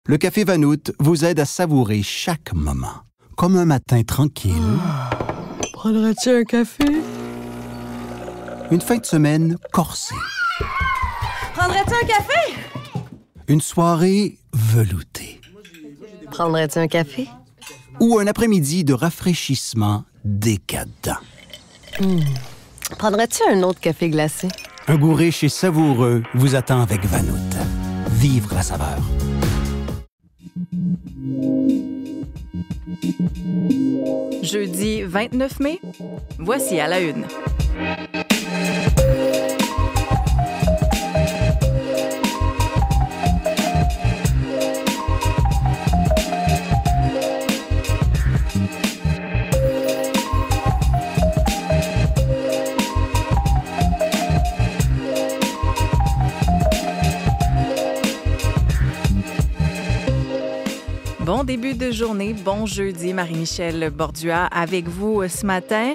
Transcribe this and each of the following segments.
Le Café Vanout vous aide à savourer chaque moment. Comme un matin tranquille. Prendrais-tu un café? Une fin de semaine corsée. Prendrais-tu un café? Une soirée veloutée. Prendrais-tu un café? Ou un après-midi de rafraîchissement décadent. Prendrais-tu un autre café glacé? Un goût riche et savoureux vous attend avec Vanout. Vivre la saveur. Jeudi 29 mai, voici à la une. Bon début de journée, bon jeudi, Marie-Michel Bordua avec vous ce matin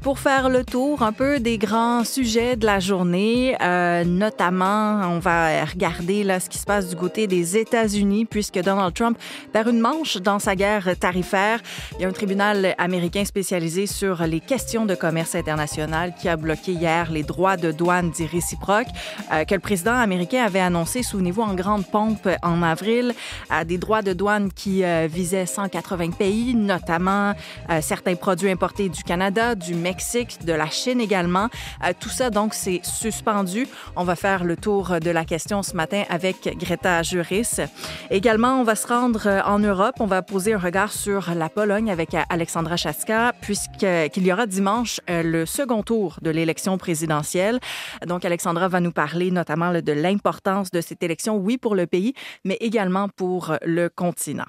pour faire le tour un peu des grands sujets de la journée. Notamment, on va regarder là, ce qui se passe du côté des États-Unis puisque Donald Trump perd une manche dans sa guerre tarifaire. Il y a un tribunal américain spécialisé sur les questions de commerce international qui a bloqué hier les droits de douane dits réciproques que le président américain avait annoncé, souvenez-vous, en grande pompe en avril, des droits de douane qui visait 180 pays, notamment certains produits importés du Canada, du Mexique, de la Chine également. Tout ça, donc, c'est suspendu. On va faire le tour de la question ce matin avec Greta Juris. Également, on va se rendre en Europe. On va poser un regard sur la Pologne avec Alexandra Chaska, puisqu'il y aura dimanche le second tour de l'élection présidentielle. Donc, Alexandra va nous parler notamment de l'importance de cette élection, oui, pour le pays, mais également pour le continent.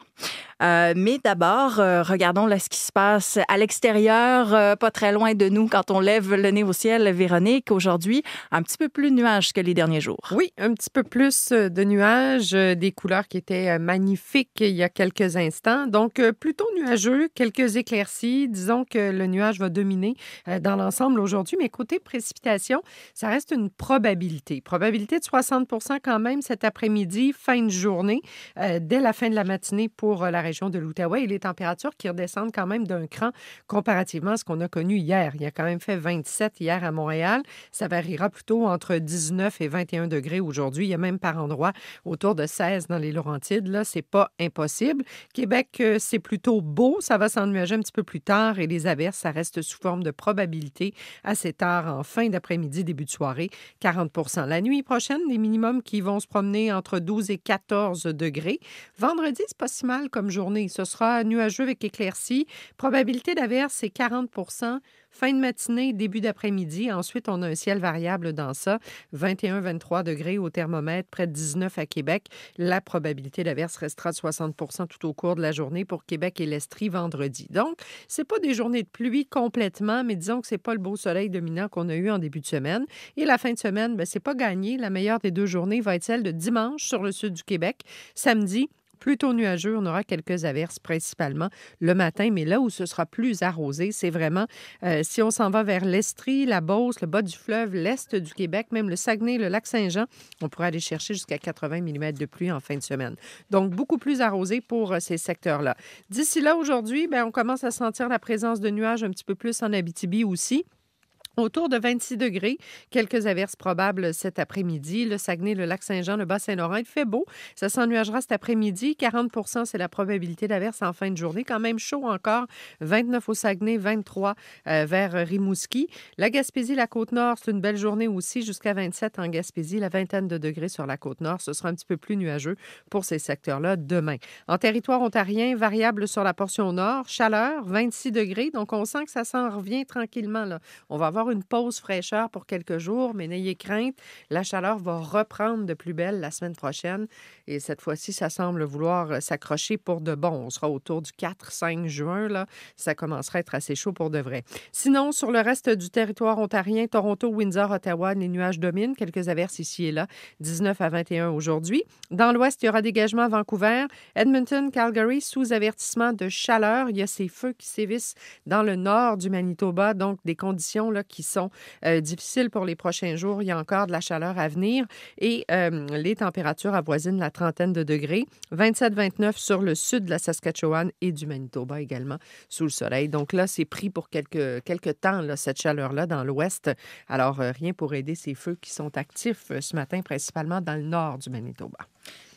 Mais d'abord, regardons là ce qui se passe à l'extérieur, pas très loin de nous quand on lève le nez au ciel. Véronique, aujourd'hui, un petit peu plus de nuages que les derniers jours. Oui, un petit peu plus de nuages, des couleurs qui étaient magnifiques il y a quelques instants. Donc, plutôt nuageux, quelques éclaircies. Disons que le nuage va dominer dans l'ensemble aujourd'hui. Mais côté précipitation, ça reste une probabilité. Probabilité de 60 % quand même cet après-midi, fin de journée, dès la fin de la matinée pour la région de l'Outaouais et les températures qui redescendent quand même d'un cran comparativement à ce qu'on a connu hier. Il a quand même fait 27 hier à Montréal. Ça variera plutôt entre 19 et 21 degrés aujourd'hui. Il y a même par endroits autour de 16 dans les Laurentides. Là, c'est pas impossible. Québec, c'est plutôt beau. Ça va s'ennuager un petit peu plus tard et les averses, ça reste sous forme de probabilité assez tard en fin d'après-midi, début de soirée, 40 % La nuit prochaine, les minimums qui vont se promener entre 12 et 14 degrés. Vendredi, c'est pas si mal comme journée. Ce sera nuageux avec éclaircies. Probabilité d'averse, c'est 40 % Fin de matinée, début d'après-midi. Ensuite, on a un ciel variable dans ça. 21-23 degrés au thermomètre, près de 19 à Québec. La probabilité d'averse restera de 60 % tout au cours de la journée pour Québec et l'Estrie vendredi. Donc, c'est pas des journées de pluie complètement, mais disons que c'est pas le beau soleil dominant qu'on a eu en début de semaine. Et la fin de semaine, c'est pas gagné. La meilleure des deux journées va être celle de dimanche sur le sud du Québec. Samedi, plutôt nuageux, on aura quelques averses principalement le matin, mais là où ce sera plus arrosé, c'est vraiment si on s'en va vers l'Estrie, la Beauce, le bas du fleuve, l'est du Québec, même le Saguenay, le lac Saint-Jean, on pourrait aller chercher jusqu'à 80 mm de pluie en fin de semaine. Donc, beaucoup plus arrosé pour ces secteurs-là. D'ici là, aujourd'hui, on commence à sentir la présence de nuages un petit peu plus en Abitibi aussi. Autour de 26 degrés, quelques averses probables cet après-midi. Le Saguenay, le lac Saint-Jean, le Bas-Saint-Laurent, il fait beau. Ça s'ennuagera cet après-midi. 40 % c'est la probabilité d'averse en fin de journée. Quand même chaud encore. 29 au Saguenay, 23 vers Rimouski. La Gaspésie, la Côte-Nord, c'est une belle journée aussi. Jusqu'à 27 en Gaspésie, la vingtaine de degrés sur la Côte-Nord. Ce sera un petit peu plus nuageux pour ces secteurs-là demain. En territoire ontarien, variable sur la portion nord. Chaleur, 26 degrés. Donc, on sent que ça s'en revient tranquillement, là. On va avoir une pause fraîcheur pour quelques jours, mais n'ayez crainte, la chaleur va reprendre de plus belle la semaine prochaine et cette fois-ci, ça semble vouloir s'accrocher pour de bon. On sera autour du 4-5 juin, là. Ça commencera à être assez chaud pour de vrai. Sinon, sur le reste du territoire ontarien, Toronto, Windsor, Ottawa, les nuages dominent, quelques averses ici et là, 19 à 21 aujourd'hui. Dans l'ouest, il y aura dégagement à Vancouver, Edmonton, Calgary, sous avertissement de chaleur. Il y a ces feux qui sévissent dans le nord du Manitoba, donc des conditions là, qui sont difficiles pour les prochains jours. Il y a encore de la chaleur à venir et les températures avoisinent la trentaine de degrés. 27-29 sur le sud de la Saskatchewan et du Manitoba également, sous le soleil. Donc là, c'est pris pour quelques temps, là, cette chaleur-là dans l'ouest. Alors, rien pour aider ces feux qui sont actifs ce matin, principalement dans le nord du Manitoba.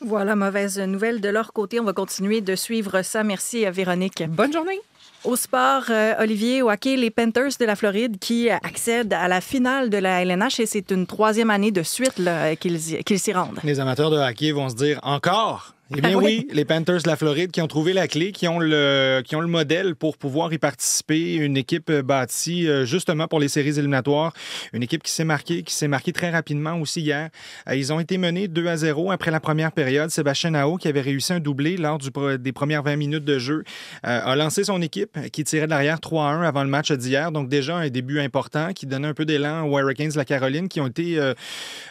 Voilà, mauvaise nouvelle de leur côté. On va continuer de suivre ça. Merci, Véronique. Bonne journée. Au sport, Olivier, au hockey, les Panthers de la Floride qui accèdent à la finale de la LNH et c'est une 3e année de suite là, qu'ils s'y rendent. Les amateurs de hockey vont se dire encore. Eh bien oui, les Panthers de la Floride qui ont trouvé la clé, qui ont le modèle pour pouvoir y participer. Une équipe bâtie justement pour les séries éliminatoires. Une équipe qui s'est marquée très rapidement aussi hier. Ils ont été menés 2-0 après la première période. Sébastien Aho, qui avait réussi un doublé lors des premières 20 minutes de jeu, a lancé son équipe qui tirait de l'arrière 3-1 avant le match d'hier. Donc déjà un début important qui donnait un peu d'élan aux Hurricanes de la Caroline qui ont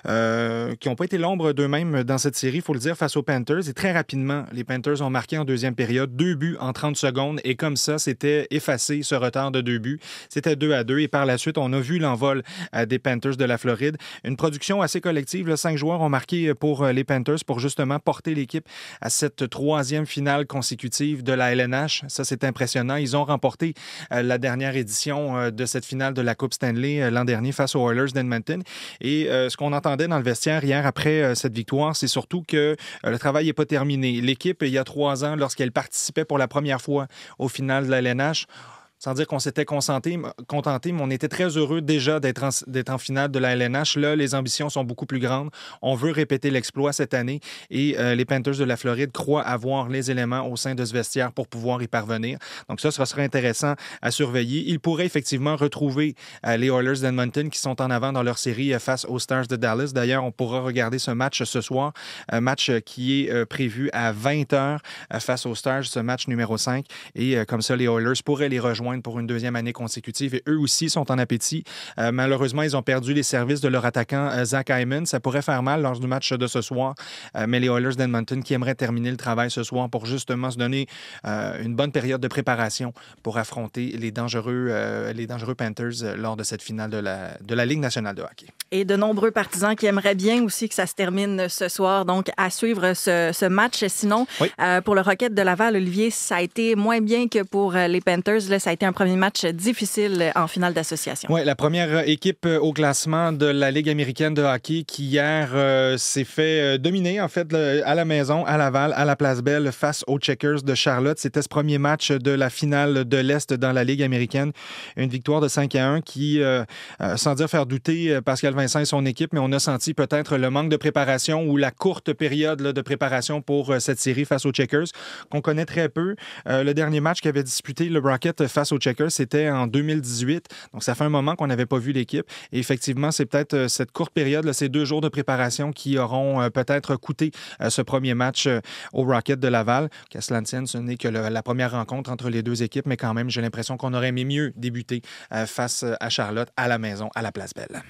pas été l'ombre d'eux-mêmes dans cette série, il faut le dire, face aux Panthers. Et très rapidement, les Panthers ont marqué en deuxième période 2 buts en 30 secondes et comme ça, c'était effacé ce retard de 2 buts. C'était 2-2 et par la suite, on a vu l'envol des Panthers de la Floride. Une production assez collective. Là, 5 joueurs ont marqué pour les Panthers pour justement porter l'équipe à cette 3e finale consécutive de la LNH. Ça, c'est impressionnant. Ils ont remporté la dernière édition de cette finale de la Coupe Stanley l'an dernier face aux Oilers d'Edmonton. Et ce qu'on entendait dans le vestiaire hier après cette victoire, c'est surtout que le travail n'est pas terminé. L'équipe, il y a 3 ans, lorsqu'elle participait pour la première fois au final de la LNH, sans dire qu'on s'était contenté, mais on était très heureux déjà d'être en finale de la LNH. Là, les ambitions sont beaucoup plus grandes. On veut répéter l'exploit cette année et les Panthers de la Floride croient avoir les éléments au sein de ce vestiaire pour pouvoir y parvenir. Donc ça serait intéressant à surveiller. Ils pourraient effectivement retrouver les Oilers d'Edmonton qui sont en avant dans leur série face aux Stars de Dallas. D'ailleurs, on pourra regarder ce match ce soir, un match qui est prévu à 20h face aux Stars, ce match numéro 5. Et comme ça, les Oilers pourraient les rejoindre pour une 2e année consécutive et eux aussi sont en appétit. Malheureusement, ils ont perdu les services de leur attaquant Zach Hyman. Ça pourrait faire mal lors du match de ce soir, mais les Oilers d'Edmonton qui aimeraient terminer le travail ce soir pour justement se donner une bonne période de préparation pour affronter les dangereux Panthers lors de cette finale de la Ligue nationale de hockey. Et de nombreux partisans qui aimeraient bien aussi que ça se termine ce soir, donc à suivre ce match. Sinon, oui. Pour le Rocket de Laval, Olivier, ça a été moins bien que pour les Panthers. Là, ça a été un premier match difficile en finale d'association. Oui, la première équipe au classement de la Ligue américaine de hockey qui hier s'est fait dominer en fait à la maison, à Laval, à la Place Belle face aux Checkers de Charlotte. C'était ce premier match de la finale de l'Est dans la Ligue américaine. Une victoire de 5-1 qui, sans dire faire douter Pascal Vincent et son équipe, mais on a senti peut-être le manque de préparation ou la courte période là, de préparation pour cette série face aux Checkers qu'on connaît très peu. Le dernier match qu'avait disputé le Rocket face aux Checkers, c'était en 2018. Donc, ça fait un moment qu'on n'avait pas vu l'équipe. Et effectivement, c'est peut-être cette courte période, là, ces 2 jours de préparation qui auront peut-être coûté ce premier match au Rocket de Laval. Qu'à cela ne tienne, ce n'est que la première rencontre entre les 2 équipes, mais quand même, j'ai l'impression qu'on aurait aimé mieux débuter face à Charlotte, à la maison, à la Place Belle.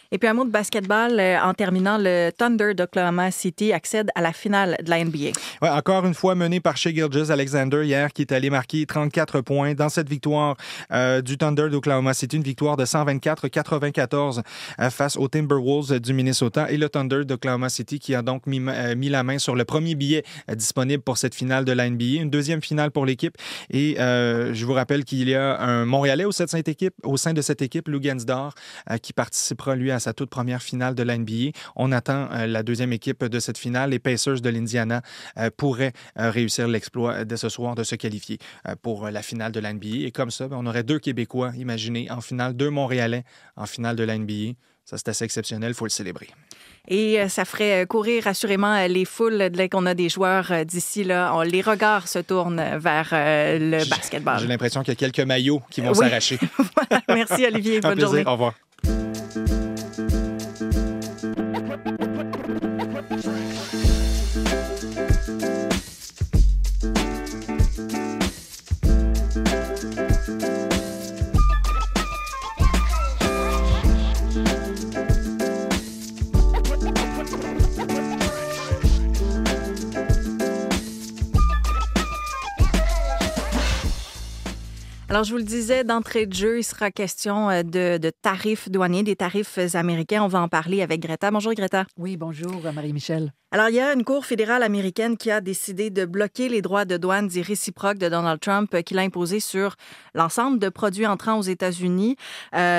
Et puis un mot de basketball en terminant, le Thunder d'Oklahoma City accède à la finale de la NBA. Ouais, encore une fois mené par Shai Gilgeous-Alexander hier qui est allé marquer 34 points dans cette victoire du Thunder d'Oklahoma City, une victoire de 124-94 face aux Timberwolves du Minnesota et le Thunder d'Oklahoma City qui a donc mis la main sur le premier billet disponible pour cette finale de la NBA, une 2e finale pour l'équipe et je vous rappelle qu'il y a un Montréalais au sein de cette équipe, Lou Gansdor, qui participera lui à sa toute première finale de la NBA. On attend la 2e équipe de cette finale. Les Pacers de l'Indiana pourraient réussir l'exploit de ce soir de se qualifier pour la finale de la NBA. Et comme ça, on aurait 2 Québécois, imaginez, en finale, 2 Montréalais en finale de la NBA. Ça, c'est assez exceptionnel, il faut le célébrer. Et ça ferait courir assurément les foules dès qu'on a des joueurs d'ici. Là. Les regards se tournent vers le basketball. J'ai l'impression qu'il y a quelques maillots qui vont s'arracher. Voilà. Merci, Olivier. Bonne journée. Au revoir. Alors, je vous le disais, d'entrée de jeu, il sera question de tarifs douaniers, des tarifs américains. On va en parler avec Greta. Bonjour, Greta. Oui, bonjour, Marie-Michel. Alors, il y a une cour fédérale américaine qui a décidé de bloquer les droits de douane dits réciproques de Donald Trump qu'il a imposés sur l'ensemble de produits entrant aux États-Unis.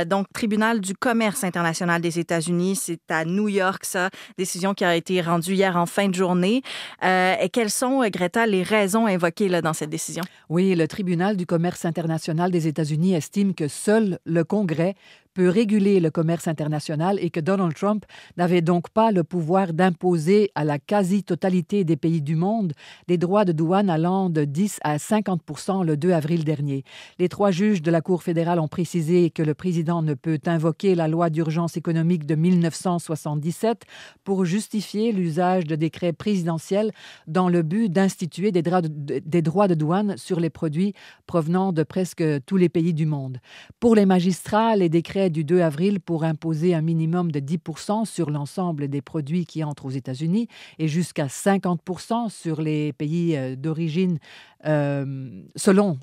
Donc, tribunal du commerce international des États-Unis, c'est à New York, ça. Décision qui a été rendue hier en fin de journée. Et quelles sont, Greta, les raisons invoquées là, dans cette décision? Oui, le tribunal du commerce international des États-Unis estime que seul le Congrès peut réguler le commerce international et que Donald Trump n'avait donc pas le pouvoir d'imposer à la quasi-totalité des pays du monde des droits de douane allant de 10 à 50 % le 2 avril dernier. Les 3 juges de la Cour fédérale ont précisé que le président ne peut invoquer la loi d'urgence économique de 1977 pour justifier l'usage de décrets présidentiels dans le but d'instituer des droits de douane sur les produits provenant de presque tous les pays du monde. Pour les magistrats, les décrets du 2 avril pour imposer un minimum de 10 % sur l'ensemble des produits qui entrent aux États-Unis et jusqu'à 50 % sur les pays d'origine, selon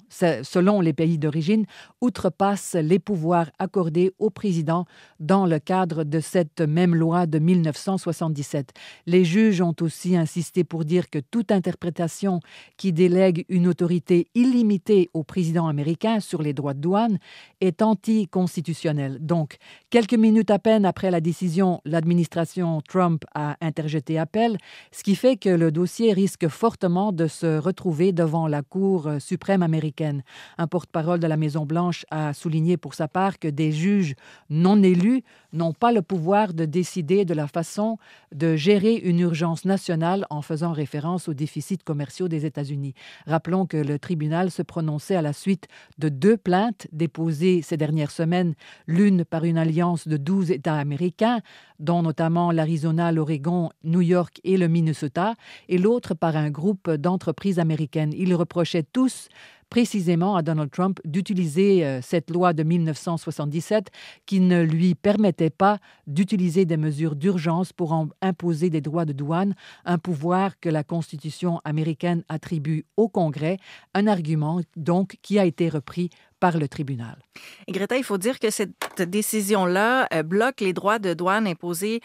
les pays d'origine, outrepassent les pouvoirs accordés au président dans le cadre de cette même loi de 1977. Les juges ont aussi insisté pour dire que toute interprétation qui délègue une autorité illimitée au président américain sur les droits de douane est anticonstitutionnelle. Donc, quelques minutes à peine après la décision, l'administration Trump a interjeté appel, ce qui fait que le dossier risque fortement de se retrouver devant la Cour suprême américaine. Un porte-parole de la Maison-Blanche a souligné pour sa part que des juges non élus n'ont pas le pouvoir de décider de la façon de gérer une urgence nationale en faisant référence aux déficits commerciaux des États-Unis. Rappelons que le tribunal se prononçait à la suite de 2 plaintes déposées ces dernières semaines, l'une par une alliance de 12 États américains, dont notamment l'Arizona, l'Oregon, New York et le Minnesota, et l'autre par un groupe d'entreprises américaines. Ils reprochaient tous précisément à Donald Trump d'utiliser cette loi de 1977 qui ne lui permettait pas d'utiliser des mesures d'urgence pour imposer des droits de douane, un pouvoir que la Constitution américaine attribue au Congrès, un argument donc qui a été repris par le tribunal. Et Greta, il faut dire que cette décision-là bloque les droits de douane imposés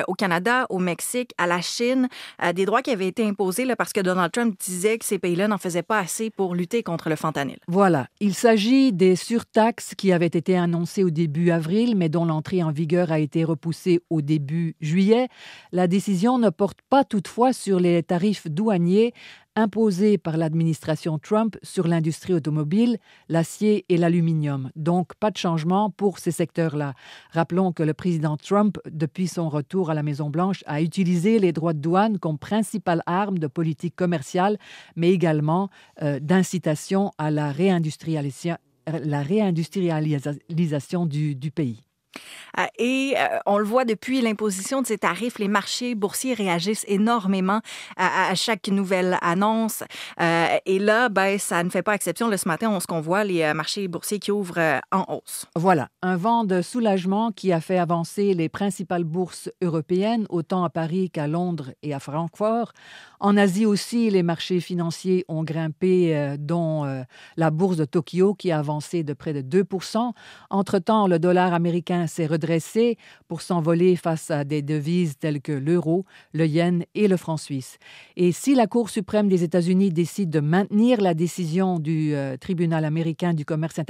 au Canada, au Mexique, à la Chine, des droits qui avaient été imposés là, parce que Donald Trump disait que ces pays-là n'en faisaient pas assez pour lutter contre le fentanyl. Voilà. Il s'agit des surtaxes qui avaient été annoncées au début avril, mais dont l'entrée en vigueur a été repoussée au début juillet. La décision ne porte pas toutefois sur les tarifs douaniers imposés par l'administration Trump sur l'industrie automobile, l'acier et l'aluminium. Donc, pas de changement pour ces secteurs-là. Rappelons que le président Trump, depuis son retour à la Maison-Blanche, a utilisé les droits de douane comme principale arme de politique commerciale, mais également d'incitation à la réindustrialisation du pays. Et on le voit depuis l'imposition de ces tarifs, les marchés boursiers réagissent énormément à chaque nouvelle annonce. Et là, ça ne fait pas exception. Ce matin, ce qu'on voit, les marchés boursiers qui ouvrent en hausse. Voilà, un vent de soulagement qui a fait avancer les principales bourses européennes, autant à Paris qu'à Londres et à Francfort. En Asie aussi, les marchés financiers ont grimpé, dont la bourse de Tokyo qui a avancé de près de 2 %. Entre-temps, le dollar américain s'est redressé pour s'envoler face à des devises telles que l'euro, le yen et le franc suisse. Et si la Cour suprême des États-Unis décide de maintenir la décision du tribunal américain du commerce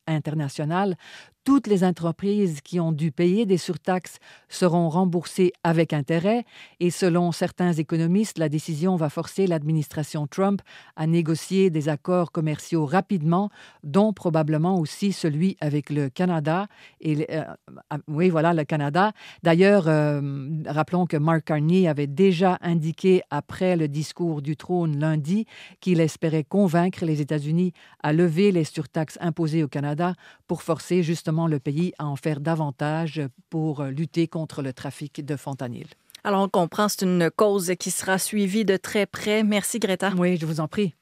international, toutes les entreprises qui ont dû payer des surtaxes seront remboursées avec intérêt et selon certains économistes, la décision va forcer l'administration Trump à négocier des accords commerciaux rapidement, dont probablement aussi celui avec le Canada. Oui, voilà, le Canada. D'ailleurs, rappelons que Mark Carney avait déjà indiqué après le discours du trône lundi qu'il espérait convaincre les États-Unis à lever les surtaxes imposées au Canada pour forcer justement le pays à en faire davantage pour lutter contre le trafic de fentanyl. Alors, on comprend, c'est une cause qui sera suivie de très près. Merci, Greta. Oui, je vous en prie.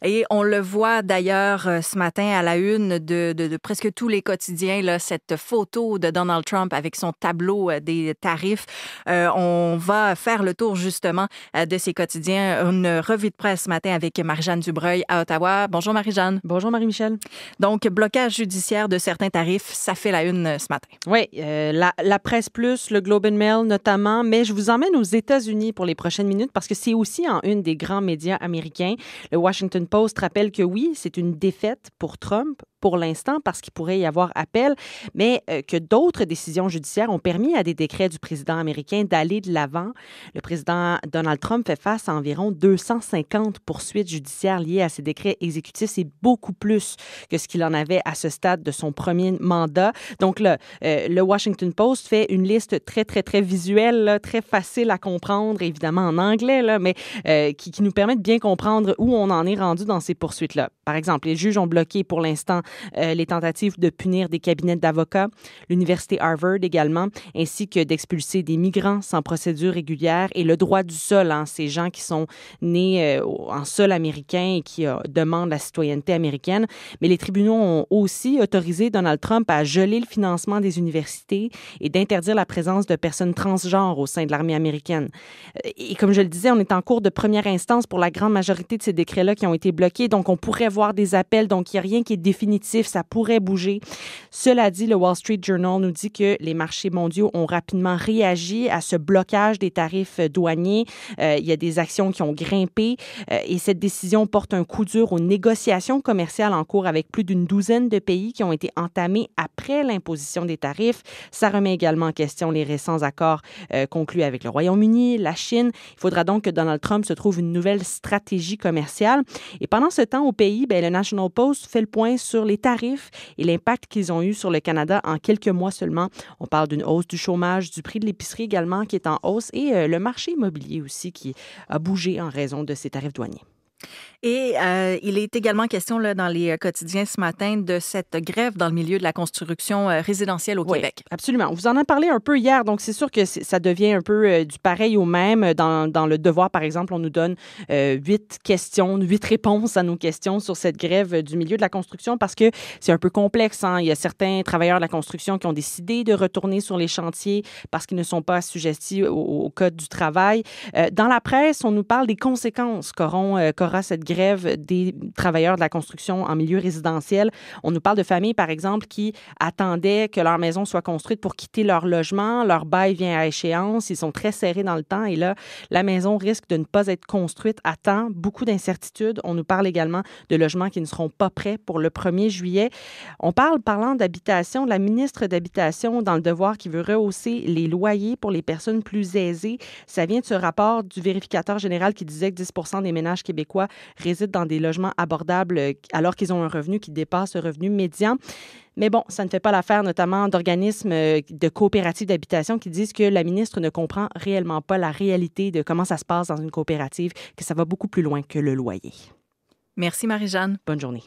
Et on le voit d'ailleurs ce matin à la une de presque tous les quotidiens, là, cette photo de Donald Trump avec son tableau des tarifs. On va faire le tour justement de ces quotidiens. Une revue de presse ce matin avec Marie-Jeanne Dubreuil à Ottawa. Bonjour Marie-Jeanne. Bonjour Marie-Michel. Donc, blocage judiciaire de certains tarifs, ça fait la une ce matin. Oui, la Presse Plus, le Globe and Mail notamment, mais je vous emmène aux États-Unis pour les prochaines minutes parce que c'est aussi en une des grands médias américains. Le Washington Post rappelle que oui, c'est une défaite pour Trump pour l'instant parce qu'il pourrait y avoir appel, mais que d'autres décisions judiciaires ont permis à des décrets du président américain d'aller de l'avant. Le président Donald Trump fait face à environ 250 poursuites judiciaires liées à ces décrets exécutifs. C'est beaucoup plus que ce qu'il en avait à ce stade de son premier mandat. Donc là, le Washington Post fait une liste très, très, très visuelle, là, très facile à comprendre, évidemment en anglais, là, mais qui nous permet de bien comprendre où on en est rendu dans ces poursuites-là. Par exemple, les juges ont bloqué pour l'instant les tentatives de punir des cabinets d'avocats, l'Université Harvard également, ainsi que d'expulser des migrants sans procédure régulière et le droit du sol, hein, ces gens qui sont nés en sol américain et qui demandent la citoyenneté américaine. Mais les tribunaux ont aussi autorisé Donald Trump à geler le financement des universités et d'interdire la présence de personnes transgenres au sein de l'armée américaine. Et comme je le disais, on est en cours de première instance pour la grande majorité de ces décrets-là qui ont été bloqués, donc on pourrait voir des appels, donc il n'y a rien qui est définitif, ça pourrait bouger. Cela dit, le Wall Street Journal nous dit que les marchés mondiaux ont rapidement réagi à ce blocage des tarifs douaniers. Il y a des actions qui ont grimpé et cette décision porte un coup dur aux négociations commerciales en cours avec plus d'une douzaine de pays qui ont été entamées après l'imposition des tarifs. Ça remet également en question les récents accords conclus avec le Royaume-Uni, la Chine. Il faudra donc que Donald Trump se trouve une nouvelle stratégie commerciale. Et pendant ce temps, au pays, le National Post fait le point sur les tarifs et l'impact qu'ils ont eu sur le Canada en quelques mois seulement. On parle d'une hausse du chômage, du prix de l'épicerie également qui est en hausse et le marché immobilier aussi qui a bougé en raison de ces tarifs douaniers. Et il est également question là, dans les quotidiens ce matin de cette grève dans le milieu de la construction résidentielle au Québec. Absolument. On vous en a parlé un peu hier, donc c'est sûr que ça devient un peu du pareil au même. Dans le Devoir, par exemple, on nous donne 8 réponses à nos questions sur cette grève du milieu de la construction parce que c'est un peu complexe. Hein? Il y a certains travailleurs de la construction qui ont décidé de retourner sur les chantiers parce qu'ils ne sont pas assujettis au Code du travail. Dans la presse, on nous parle des conséquences qu'aura cette grève des travailleurs de la construction en milieu résidentiel. On nous parle de familles, par exemple, qui attendaient que leur maison soit construite pour quitter leur logement. Leur bail vient à échéance. Ils sont très serrés dans le temps. Et là, la maison risque de ne pas être construite à temps. Beaucoup d'incertitudes. On nous parle également de logements qui ne seront pas prêts pour le 1er juillet. Parlant d'habitation, de la ministre d'Habitation dans le Devoir qui veut rehausser les loyers pour les personnes plus aisées. Ça vient de ce rapport du vérificateur général qui disait que 10 % des ménages québécois résident dans des logements abordables alors qu'ils ont un revenu qui dépasse le revenu médian. Mais bon, ça ne fait pas l'affaire notamment d'organismes de coopératives d'habitation qui disent que la ministre ne comprend réellement pas la réalité de comment ça se passe dans une coopérative, que ça va beaucoup plus loin que le loyer. Merci Marie-Jeanne. Bonne journée.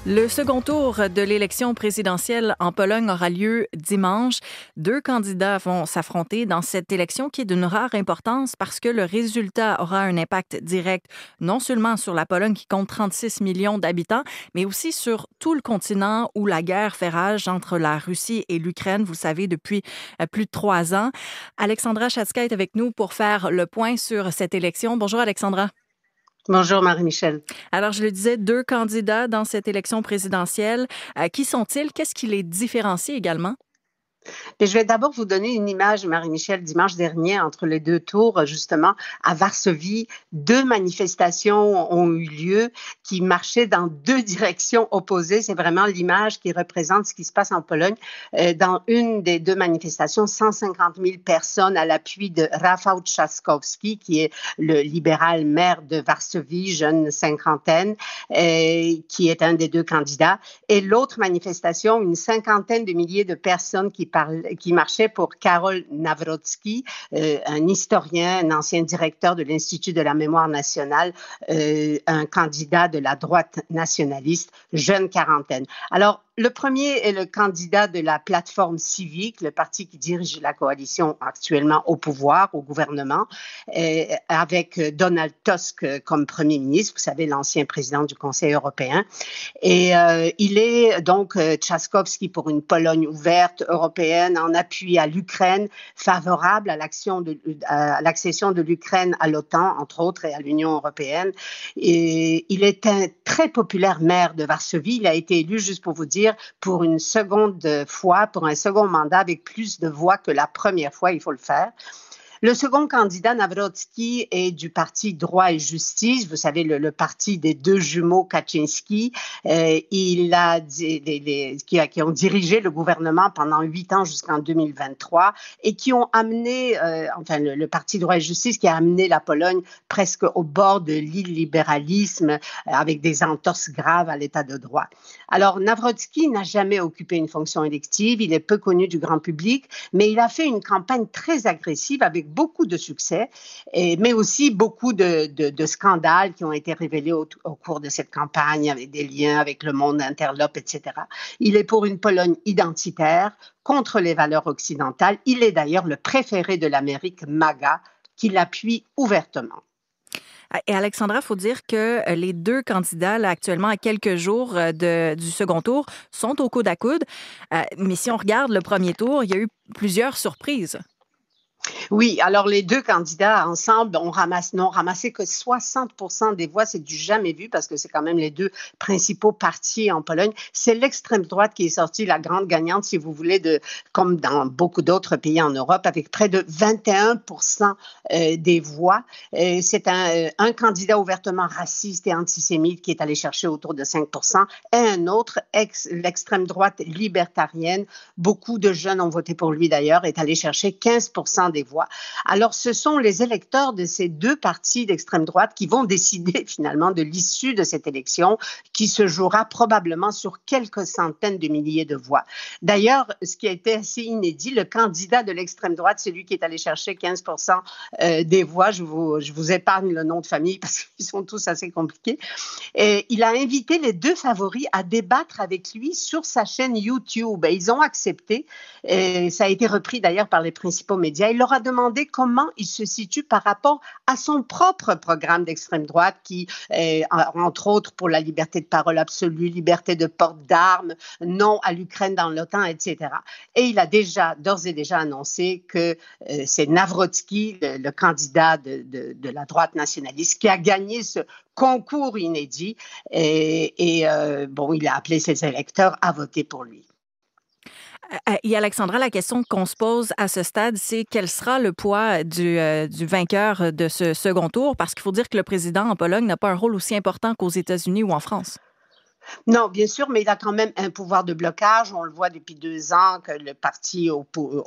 Le second tour de l'élection présidentielle en Pologne aura lieu dimanche. 2 candidats vont s'affronter dans cette élection qui est d'une rare importance parce que le résultat aura un impact direct non seulement sur la Pologne qui compte 36 millions d'habitants, mais aussi sur tout le continent où la guerre fait rage entre la Russie et l'Ukraine, vous le savez, depuis plus de 3 ans. Alexandra Chatska est avec nous pour faire le point sur cette élection. Bonjour Alexandra. Bonjour Marie-Michel. Alors, je le disais, 2 candidats dans cette élection présidentielle. Qui sont-ils? Qu'est-ce qui les différencie également? Et je vais d'abord vous donner une image, Marie-Michel, dimanche dernier, entre les 2 tours, justement, à Varsovie. 2 manifestations ont eu lieu qui marchaient dans 2 directions opposées. C'est vraiment l'image qui représente ce qui se passe en Pologne. Dans une des 2 manifestations, 150 000 personnes à l'appui de Rafał Trzaskowski, qui est le libéral maire de Varsovie, jeune cinquantaine, qui est un des 2 candidats. Et l'autre manifestation, une cinquantaine de milliers de personnes qui qui marchait pour Karol Nawrocki, un historien, un ancien directeur de l'Institut de la mémoire nationale, un candidat de la droite nationaliste, jeune quarantaine. Alors, le premier est le candidat de la plateforme civique, le parti qui dirige la coalition actuellement au pouvoir, au gouvernement, avec Donald Tusk comme premier ministre, vous savez, l'ancien président du Conseil européen. Et il est donc Trzaskowski pour une Pologne ouverte européenne en appui à l'Ukraine, favorable à l'accession de l'Ukraine à l'OTAN, entre autres, et à l'Union européenne. Et il est un très populaire maire de Varsovie. Il a été élu, juste pour vous dire, pour une seconde fois, pour un second mandat avec plus de voix que la première fois, il faut le faire. Le second candidat, Nawrocki, est du parti Droit et Justice, vous savez, le parti des deux jumeaux Kaczynski. Qui ont dirigé le gouvernement pendant 8 ans jusqu'en 2023 et qui ont amené, le parti Droit et Justice qui a amené la Pologne presque au bord de l'illibéralisme avec des entorses graves à l'état de droit. Alors, Nawrocki n'a jamais occupé une fonction élective, il est peu connu du grand public, mais il a fait une campagne très agressive avec beaucoup de succès, mais aussi beaucoup de scandales qui ont été révélés au cours de cette campagne, avec des liens avec le monde interlope, etc. Il est pour une Pologne identitaire, contre les valeurs occidentales. Il est d'ailleurs le préféré de l'Amérique MAGA, qui l'appuie ouvertement. Et Alexandra, il faut dire que les deux candidats, là, actuellement, à quelques jours du second tour, sont au coude à coude. Mais si on regarde le premier tour, il y a eu plusieurs surprises. Oui, alors les deux candidats ensemble n'ont ramassé que 60% des voix. C'est du jamais vu parce que c'est quand même les deux principaux partis en Pologne. C'est l'extrême droite qui est sortie la grande gagnante, si vous voulez, comme dans beaucoup d'autres pays en Europe, avec près de 21% des voix. C'est un candidat ouvertement raciste et antisémite qui est allé chercher autour de 5%, et un autre, l'extrême droite libertarienne, beaucoup de jeunes ont voté pour lui d'ailleurs, est allé chercher 15% des voix. Alors, ce sont les électeurs de ces deux partis d'extrême droite qui vont décider finalement de l'issue de cette élection qui se jouera probablement sur quelques centaines de milliers de voix. D'ailleurs, ce qui a été assez inédit, le candidat de l'extrême droite, celui qui est allé chercher 15% des voix, je vous épargne le nom de famille parce qu'ils sont tous assez compliqués, et il a invité les deux favoris à débattre avec lui sur sa chaîne YouTube. Et ils ont accepté, et ça a été repris d'ailleurs par les principaux médias. Il leur a demandé comment il se situe par rapport à son propre programme d'extrême droite qui, entre autres, pour la liberté de parole absolue, liberté de port d'armes, non à l'Ukraine dans l'OTAN, etc. Et il a d'ores et déjà annoncé que c'est Nawrocki, le candidat de la droite nationaliste, qui a gagné ce concours inédit. Et il a appelé ses électeurs à voter pour lui. Et Alexandra, la question qu'on se pose à ce stade, c'est quel sera le poids du vainqueur de ce second tour? Parce qu'il faut dire que le président en Pologne n'a pas un rôle aussi important qu'aux États-Unis ou en France. Non, bien sûr, mais il a quand même un pouvoir de blocage. On le voit depuis 2 ans que le parti au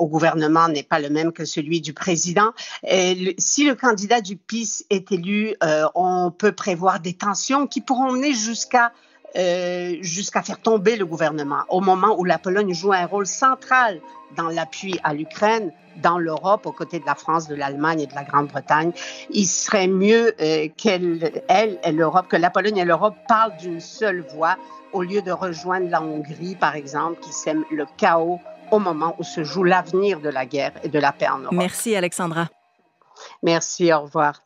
gouvernement n'est pas le même que celui du président. Et si le candidat du PiS est élu, on peut prévoir des tensions qui pourront mener jusqu'à faire tomber le gouvernement, au moment où la Pologne joue un rôle central dans l'appui à l'Ukraine, dans l'Europe, aux côtés de la France, de l'Allemagne et de la Grande-Bretagne. Il serait mieux que la Pologne et l'Europe parlent d'une seule voix, au lieu de rejoindre la Hongrie, par exemple, qui sème le chaos au moment où se joue l'avenir de la guerre et de la paix en Europe. Merci, Alexandra. Merci, au revoir.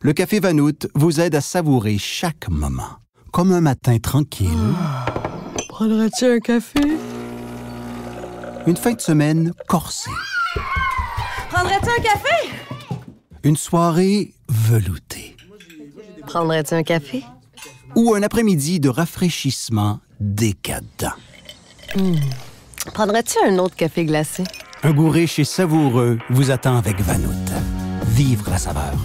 Le Café Vanout vous aide à savourer chaque moment. Comme un matin tranquille. Prendrais-tu un café? Une fin de semaine corsée. Prendrais-tu un café? Une soirée veloutée. Prendrais-tu un café? Ou un après-midi de rafraîchissement décadent. Prendrais-tu un autre café glacé? Un goût riche et savoureux vous attend avec Vanout. Vivre la saveur.